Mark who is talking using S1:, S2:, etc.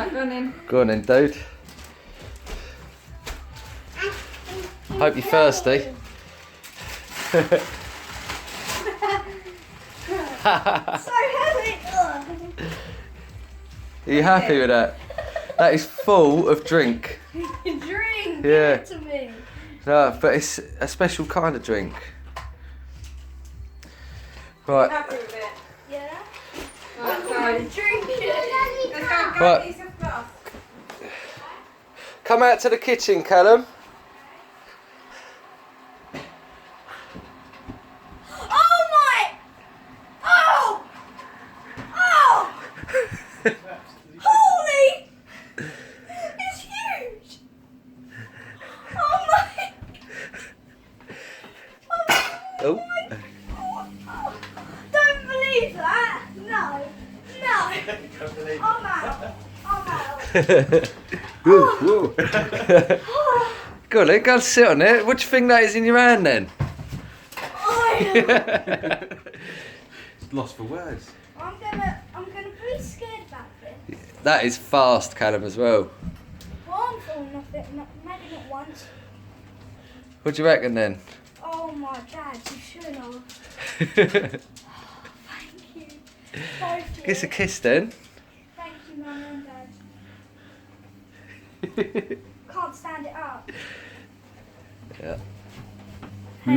S1: Right, go on then.
S2: Go on then, dude. Hope you're thirsty.
S3: So heavy.
S2: Are you happy with that? That is full of drink.
S3: Drink.
S2: Yeah.
S3: Give it to me.
S2: No, but it's a special kind of drink. Right.
S1: Happy with it.
S3: Yeah.
S1: Right,
S3: I'm
S1: so
S3: gonna drink it.
S1: let's go and
S2: Right.
S1: get yourself a glass.
S2: Come out to the kitchen, Callum.
S3: Oh my! Oh! Oh! Holy! It's huge! Oh my!
S2: Oh.
S3: Oh, don't believe that! No! No! I'm out! I'm out!
S2: Woo, woo. Go on then, go and sit on it. What do you think that is in your hand then?
S3: Oh,
S4: Lost for words.
S3: I'm gonna be scared about this.
S2: That is fast, Callum, as well.
S3: Well, I'm falling off it, maybe not once.
S2: What do you reckon then?
S3: Oh my dad, you shouldn't have. Thank you. Both
S2: Give us a
S3: you.
S2: kiss then.
S3: Thank you, Mum and Dad. Can't stand it up.
S2: Yeah.
S3: Hey.